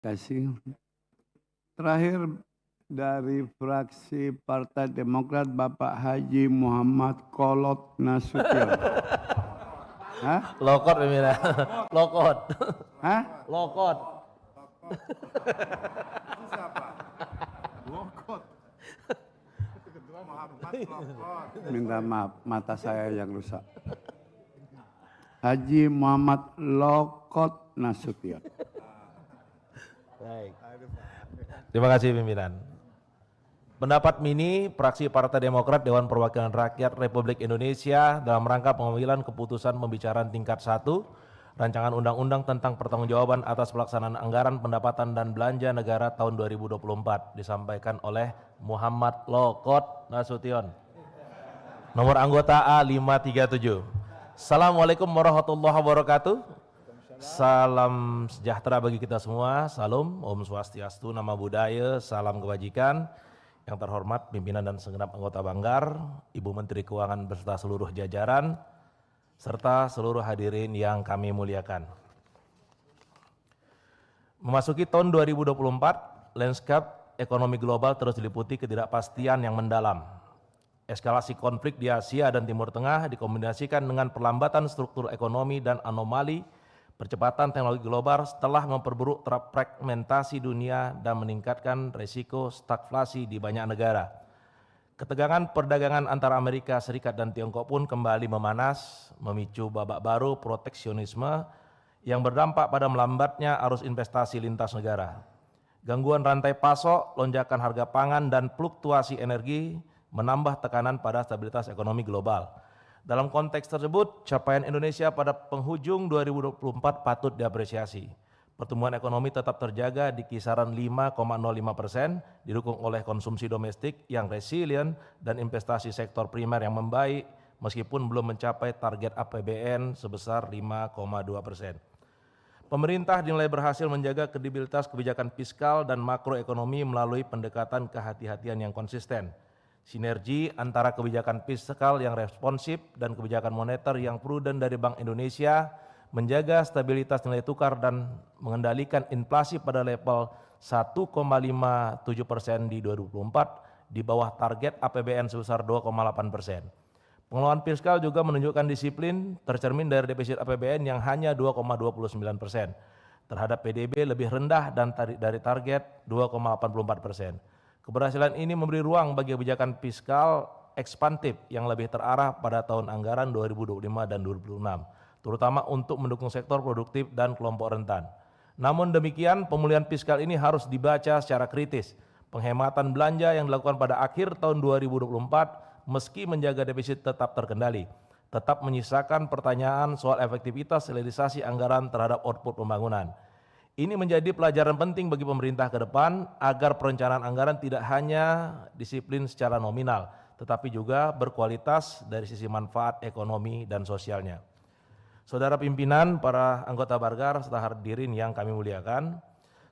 Kasih. Terakhir dari fraksi Partai Demokrat Bapak Haji Muhammad Kolot Nasution. Hah? Lokot pimpinan. Lokot. Hah? Lokot. Minta maaf, mata saya yang rusak. Haji Muhammad Lokot Nasution. Baik. Terima kasih pimpinan. Pendapat mini fraksi Partai Demokrat Dewan Perwakilan Rakyat Republik Indonesia dalam rangka pengambilan keputusan pembicaraan tingkat 1 Rancangan Undang-Undang tentang Pertanggungjawaban atas pelaksanaan anggaran pendapatan dan belanja negara tahun 2024 disampaikan oleh Muhammad Lokot Nasution. Nomor anggota A537. Assalamualaikum warahmatullahi wabarakatuh. Salam sejahtera bagi kita semua. Salam, Om Swastiastu, Nama Budaya, salam kebajikan. Yang terhormat pimpinan dan segenap anggota Banggar, Ibu Menteri Keuangan beserta seluruh jajaran, serta seluruh hadirin yang kami muliakan. Memasuki tahun 2024, landscape ekonomi global terus diliputi ketidakpastian yang mendalam. Eskalasi konflik di Asia dan Timur Tengah dikombinasikan dengan perlambatan struktur ekonomi dan anomali percepatan teknologi global telah memperburuk fragmentasi dunia dan meningkatkan risiko stagflasi di banyak negara. Ketegangan perdagangan antara Amerika Serikat dan Tiongkok pun kembali memanas, memicu babak baru proteksionisme yang berdampak pada melambatnya arus investasi lintas negara. Gangguan rantai pasok, lonjakan harga pangan, dan fluktuasi energi menambah tekanan pada stabilitas ekonomi global. Dalam konteks tersebut, capaian Indonesia pada penghujung 2024 patut diapresiasi. Pertumbuhan ekonomi tetap terjaga di kisaran 5,05%, didukung oleh konsumsi domestik yang resilient dan investasi sektor primer yang membaik, meskipun belum mencapai target APBN sebesar 5,2%. Pemerintah dinilai berhasil menjaga kredibilitas kebijakan fiskal dan makroekonomi melalui pendekatan kehati-hatian yang konsisten. Sinergi antara kebijakan fiskal yang responsif dan kebijakan moneter yang prudent dari Bank Indonesia menjaga stabilitas nilai tukar dan mengendalikan inflasi pada level 1,57% di 2024 di bawah target APBN sebesar 2,8%. Pengelolaan fiskal juga menunjukkan disiplin tercermin dari defisit APBN yang hanya 2,29%. Terhadap PDB lebih rendah dan dari target 2,84%. Keberhasilan ini memberi ruang bagi kebijakan fiskal ekspansif yang lebih terarah pada tahun anggaran 2025 dan 2026, terutama untuk mendukung sektor produktif dan kelompok rentan. Namun demikian, pemulihan fiskal ini harus dibaca secara kritis. Penghematan belanja yang dilakukan pada akhir tahun 2024 meski menjaga defisit tetap terkendali, tetap menyisakan pertanyaan soal efektivitas realisasi anggaran terhadap output pembangunan. Ini menjadi pelajaran penting bagi pemerintah ke depan agar perencanaan anggaran tidak hanya disiplin secara nominal, tetapi juga berkualitas dari sisi manfaat ekonomi dan sosialnya. Saudara pimpinan, para anggota Banggar serta hadirin yang kami muliakan,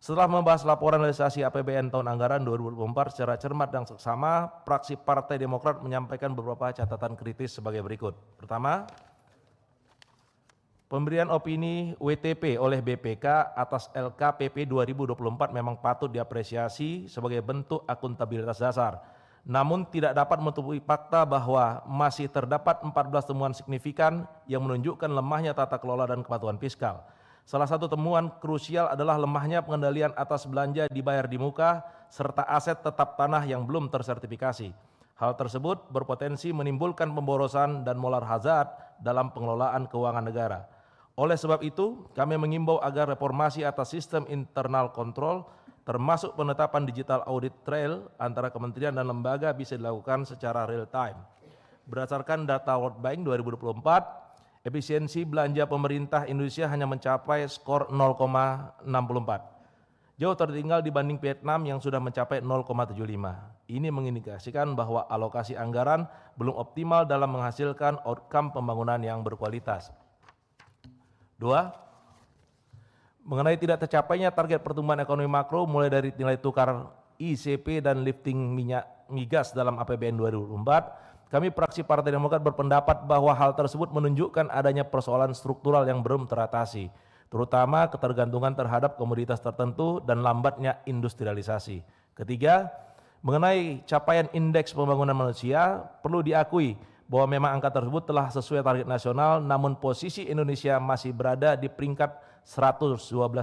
setelah membahas laporan realisasi APBN tahun anggaran 2024 secara cermat dan seksama, fraksi Partai Demokrat menyampaikan beberapa catatan kritis sebagai berikut. Pertama, pemberian opini WTP oleh BPK atas LKPP 2024 memang patut diapresiasi sebagai bentuk akuntabilitas dasar. Namun tidak dapat menutupi fakta bahwa masih terdapat 14 temuan signifikan yang menunjukkan lemahnya tata kelola dan kepatuhan fiskal. Salah satu temuan krusial adalah lemahnya pengendalian atas belanja dibayar di muka serta aset tetap tanah yang belum tersertifikasi. Hal tersebut berpotensi menimbulkan pemborosan dan moral hazard dalam pengelolaan keuangan negara. Oleh sebab itu, kami mengimbau agar reformasi atas sistem internal kontrol, termasuk penetapan digital audit trail antara kementerian dan lembaga bisa dilakukan secara real time. Berdasarkan data World Bank 2024, efisiensi belanja pemerintah Indonesia hanya mencapai skor 0,64. Jauh tertinggal dibanding Vietnam yang sudah mencapai 0,75. Ini mengindikasikan bahwa alokasi anggaran belum optimal dalam menghasilkan outcome pembangunan yang berkualitas. 2. Mengenai tidak tercapainya target pertumbuhan ekonomi makro mulai dari nilai tukar ICP dan lifting minyak migas dalam APBN 2024, kami fraksi Partai Demokrat berpendapat bahwa hal tersebut menunjukkan adanya persoalan struktural yang belum teratasi. terutama ketergantungan terhadap komoditas tertentu dan lambatnya industrialisasi. Ketiga, mengenai capaian indeks pembangunan manusia, perlu diakui bahwa memang angka tersebut telah sesuai target nasional, namun posisi Indonesia masih berada di peringkat 112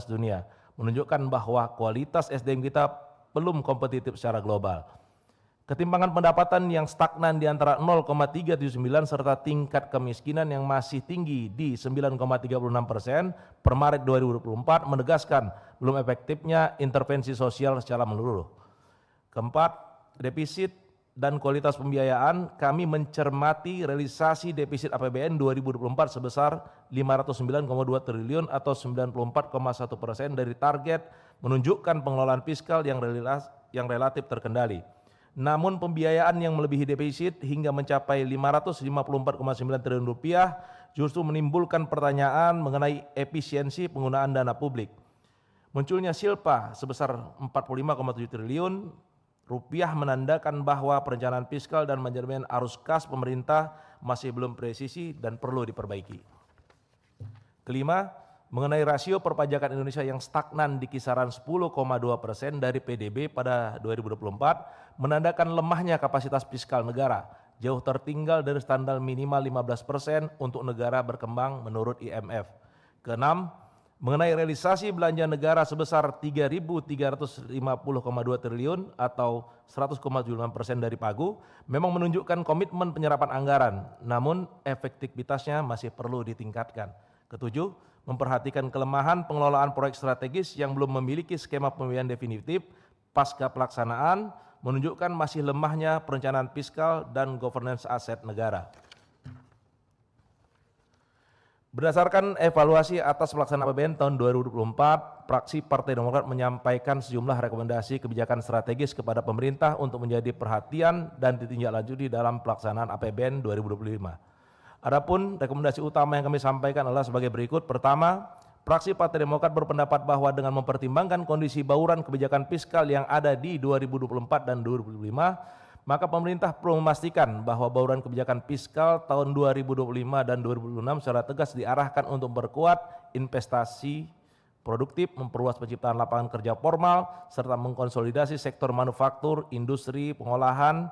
dunia, menunjukkan bahwa kualitas SDM kita belum kompetitif secara global. Ketimpangan pendapatan yang stagnan di antara 0,379 serta tingkat kemiskinan yang masih tinggi di 9,36% per Maret 2024 menegaskan belum efektifnya intervensi sosial secara menyeluruh. Keempat, defisit dan kualitas pembiayaan, kami mencermati realisasi defisit APBN 2024 sebesar 509,2 triliun atau 94,1% dari target, menunjukkan pengelolaan fiskal yang relatif terkendali. Namun pembiayaan yang melebihi defisit hingga mencapai 554,9 triliun rupiah justru menimbulkan pertanyaan mengenai efisiensi penggunaan dana publik. Munculnya silpa sebesar 45,7 triliun rupiah menandakan bahwa perencanaan fiskal dan manajemen arus kas pemerintah masih belum presisi dan perlu diperbaiki. Kelima, mengenai rasio perpajakan Indonesia yang stagnan di kisaran 10,2% dari PDB pada 2024 menandakan lemahnya kapasitas fiskal negara, jauh tertinggal dari standar minimal 15% untuk negara berkembang menurut IMF. Keenam, mengenai realisasi belanja negara sebesar 3.350,2 triliun atau 100,76% dari pagu memang menunjukkan komitmen penyerapan anggaran, namun efektivitasnya masih perlu ditingkatkan. Ketujuh, memperhatikan kelemahan pengelolaan proyek strategis yang belum memiliki skema pembiayaan definitif pasca pelaksanaan, menunjukkan masih lemahnya perencanaan fiskal dan governance aset negara. Berdasarkan evaluasi atas pelaksanaan APBN tahun 2024, fraksi Partai Demokrat menyampaikan sejumlah rekomendasi kebijakan strategis kepada pemerintah untuk menjadi perhatian dan ditindaklanjuti dalam pelaksanaan APBN 2025. Adapun rekomendasi utama yang kami sampaikan adalah sebagai berikut. Pertama, fraksi Partai Demokrat berpendapat bahwa dengan mempertimbangkan kondisi bauran kebijakan fiskal yang ada di 2024 dan 2025, maka pemerintah perlu memastikan bahwa bauran kebijakan fiskal tahun 2025 dan 2026 secara tegas diarahkan untuk memperkuat investasi produktif, memperluas penciptaan lapangan kerja formal, serta mengkonsolidasi sektor manufaktur, industri, pengolahan,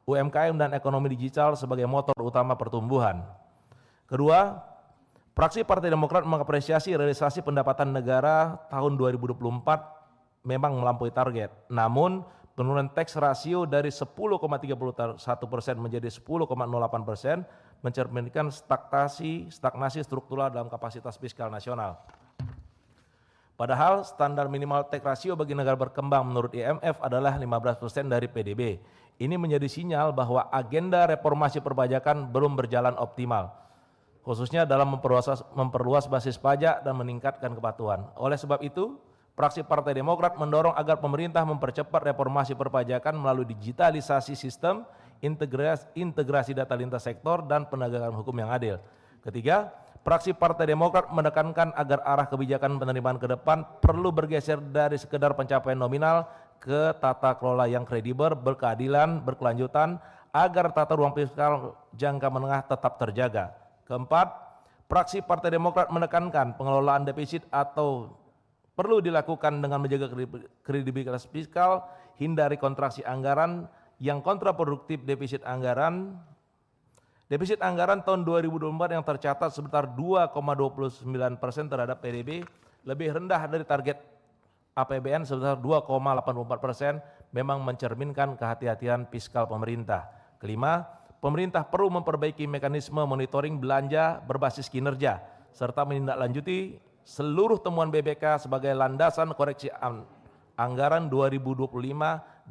UMKM dan ekonomi digital sebagai motor utama pertumbuhan. Kedua, fraksi Partai Demokrat mengapresiasi realisasi pendapatan negara tahun 2024 memang melampaui target. Namun, penurunan tax ratio dari 10,31% menjadi 10,08% mencerminkan stagnasi struktural dalam kapasitas fiskal nasional. Padahal standar minimal tax ratio bagi negara berkembang menurut IMF adalah 15% dari PDB. Ini menjadi sinyal bahwa agenda reformasi perpajakan belum berjalan optimal, khususnya dalam memperluas basis pajak dan meningkatkan kepatuhan. Oleh sebab itu, fraksi Partai Demokrat mendorong agar pemerintah mempercepat reformasi perpajakan melalui digitalisasi sistem, integrasi data lintas sektor, dan penegakan hukum yang adil. Ketiga, fraksi Partai Demokrat menekankan agar arah kebijakan penerimaan ke depan perlu bergeser dari sekedar pencapaian nominal ke tata kelola yang kredibel, berkeadilan, berkelanjutan, agar tata ruang fiskal jangka menengah tetap terjaga. Keempat, fraksi Partai Demokrat menekankan pengelolaan defisit atau perlu dilakukan dengan menjaga kredibilitas fiskal, hindari kontraksi anggaran yang kontraproduktif. Defisit anggaran tahun 2024 yang tercatat sebesar 2,29% terhadap PDB lebih rendah dari target APBN sebesar 2,84%, memang mencerminkan kehati-hatian fiskal pemerintah. Kelima, pemerintah perlu memperbaiki mekanisme monitoring belanja berbasis kinerja serta menindaklanjuti seluruh temuan BBK sebagai landasan koreksi anggaran 2025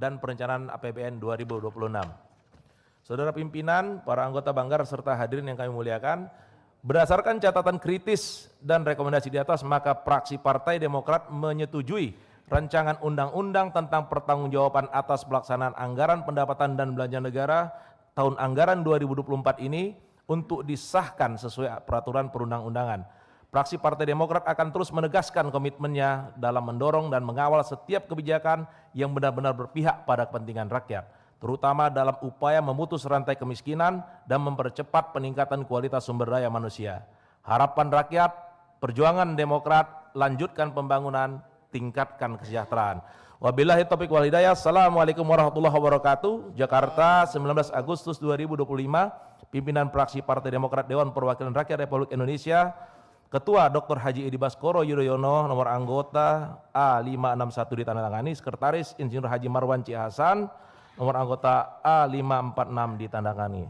dan perencanaan APBN 2026. Saudara pimpinan, para anggota Banggar serta hadirin yang kami muliakan, berdasarkan catatan kritis dan rekomendasi di atas, maka fraksi Partai Demokrat menyetujui rancangan undang-undang tentang pertanggungjawaban atas pelaksanaan anggaran pendapatan dan belanja negara tahun anggaran 2024 ini untuk disahkan sesuai peraturan perundang-undangan. Fraksi Partai Demokrat akan terus menegaskan komitmennya dalam mendorong dan mengawal setiap kebijakan yang benar-benar berpihak pada kepentingan rakyat, terutama dalam upaya memutus rantai kemiskinan dan mempercepat peningkatan kualitas sumber daya manusia. Harapan rakyat Perjuangan Demokrat, lanjutkan pembangunan, tingkatkan kesejahteraan. Wabillahi taufiq wal hidayah. Assalamualaikum warahmatullahi wabarakatuh. Jakarta, 19 Agustus 2025. Pimpinan fraksi Partai Demokrat Dewan Perwakilan Rakyat Republik Indonesia, Ketua Dr. Haji Edi Baskoro Yudhoyono, nomor anggota A561 ditandatangani, Sekretaris Insinyur Haji Marwan C. Hasan, nomor anggota A546 ditandatangani.